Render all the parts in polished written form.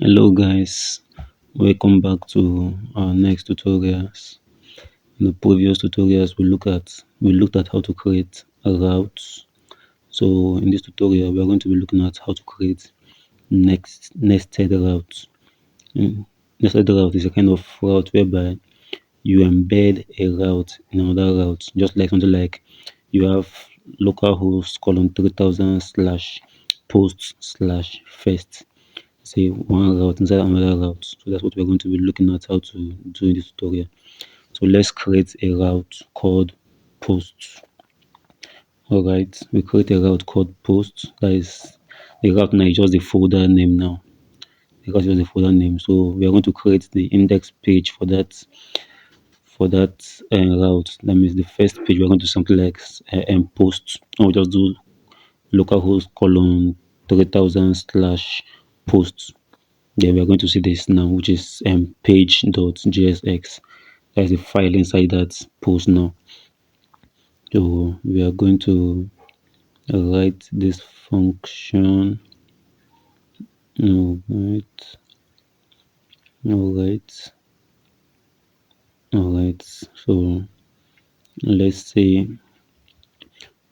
Hello guys, welcome back to our next tutorials. In the previous tutorials we looked at how to create a route. So in this tutorial we are going to be looking at how to create nested route. Nested route is a kind of route whereby you embed a route in another route, just like something like you have localhost colon 3000 slash post slash first, say one route inside another route. So that's what we're going to be looking at how to do in this tutorial. So let's create a route called post. All right, we create a route called post. That is the route now is just the folder name now, because it's the folder name. So we are going to create the index page for that route. That means the first page we're going to do something like post, and we just do localhost colon 3000 slash post. Then we are going to see this now, which is page.jsx. That is the file inside that post now. So we are going to write this function. All right, all right, all right. So let's say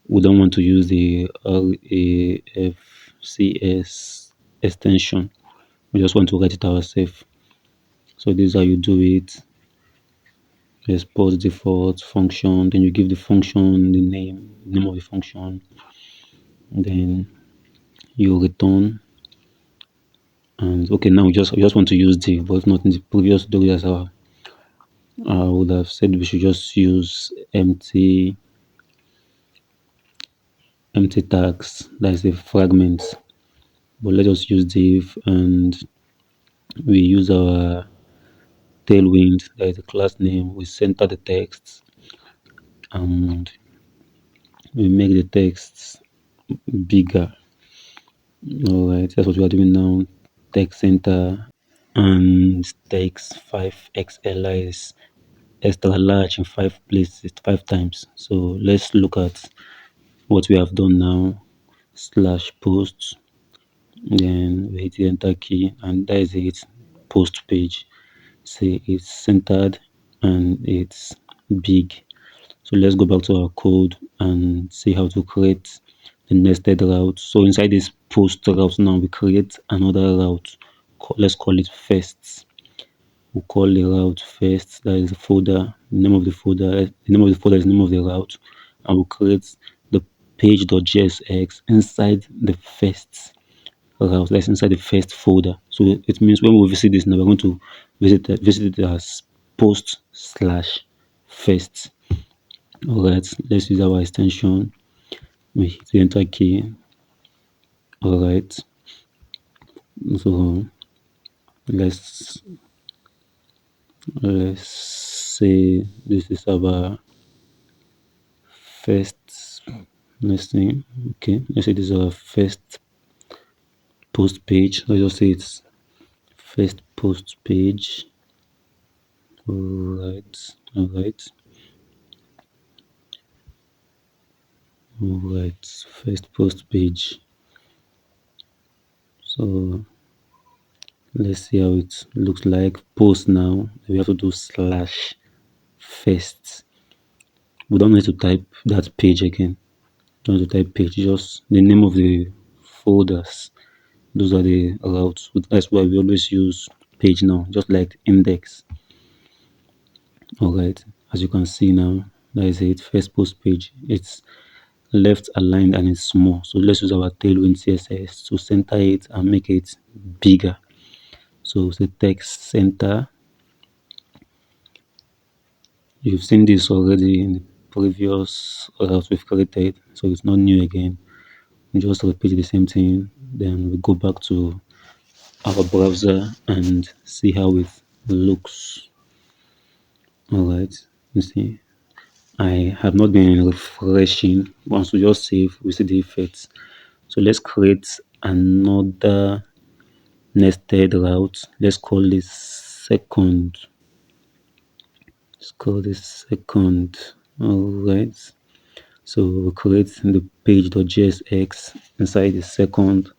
we don't want to use the RAFCS extension. We just want to write it ourselves. So this is how you do it. Export default function, then you give the function the name of the function, then you return. And okay, now we just want to use div, but not in the previous tutorials. I would have said we should just use empty tags, that is the fragment. But let us use div, and we use our tailwind, that is the class name. We center the text and we make the text bigger. All right, that's what we are doing now. Text center and text 5XL is extra large in 5 places, 5 times. So let's look at what we have done now. Slash post, then we hit the enter key, and that is it. Post page. See, it's centered and it's big. So let's go back to our code and see how to create the nested route. So inside this post route now, we create another route. Let's call it first. We'll call the route first. That is the folder, the name of the folder. The name of the folder is the name of the route, and we'll create the page.jsx inside the first route. That's inside the first folder. So it means when we visit this now, we're going to visit it as post slash first. All right, let's use our extension. We hit the enter key. All right, so let's let's say this is our first. Let's see. Okay, let's say this is our first post page. Let's just say it's first post page. All right, all right, all right. First post page. So let's see how it looks like. Post now. We have to do slash first. We don't need to type that page again. Don't need to type page. Just the name of the folders. Those are the routes. That's why we always use page now, just like index. All right. As you can see now, that is it. First post page. It's left aligned and it's small. So let's use our tailwind CSS to center it and make it bigger. So the text center. You've seen this already in the previous routes we've created, so it's not new again. We just repeat the same thing, then we go back to our browser and see how it looks. All right, you see, I have not been refreshing. Once we just save, we see the effects. So let's create another nested route. Let's call this second. Let's call this second. All right. So we create the page.jsx inside the second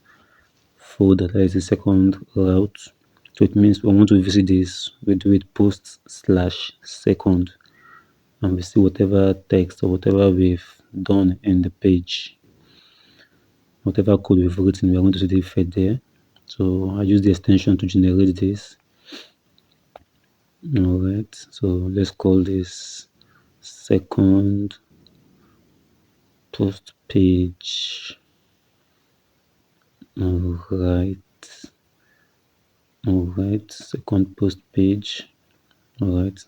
folder, that is the second route. So it means we want to visit this, we do it post slash second, and we see whatever text or whatever we've done in the page, whatever code we've written, we're going to see the effect there. So I use the extension to generate this. All right, so let's call this second post page. All right, second post page. All right,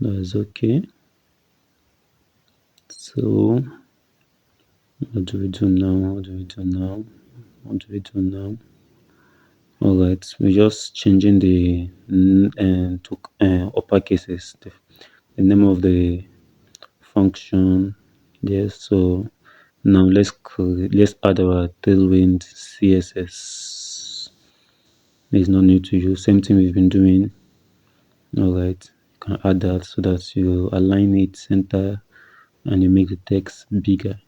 that's okay. So what do we do now? What do we do now? What do we do now? All right, we're just changing the to upper cases, the name of the function. Yes, so now let's add our tailwind CSS. There's no need to use same thing we've been doing. All right, you can add that so that you align it center and you make the text bigger.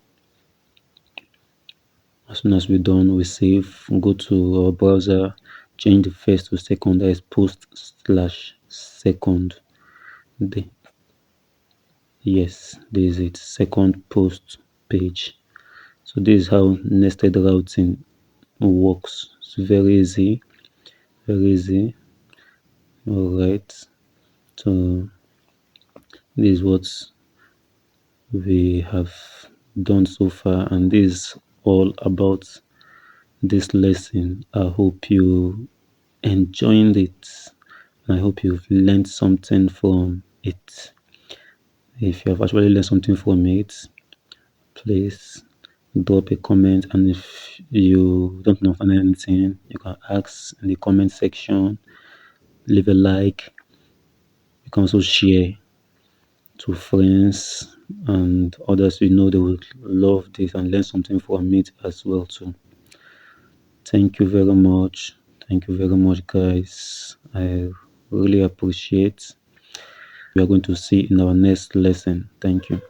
As soon as we're done, we save, go to our browser, change the first to second, that is post slash second. Yes, this is it, second post page. So this is how nested routing works. It's very easy, very easy. All right, so this is what we have done so far, and this is all about this lesson. I hope you enjoyed it. I hope you've learned something from it. If you have actually learned something from it, please drop a comment. And if you don't understand anything, you can ask in the comment section, leave a like. You can also share to friends and others you know they would love this and learn something from it as well too. Thank you very much. Thank you very much, guys. I really appreciate. We are going to see in our next lesson. Thank you.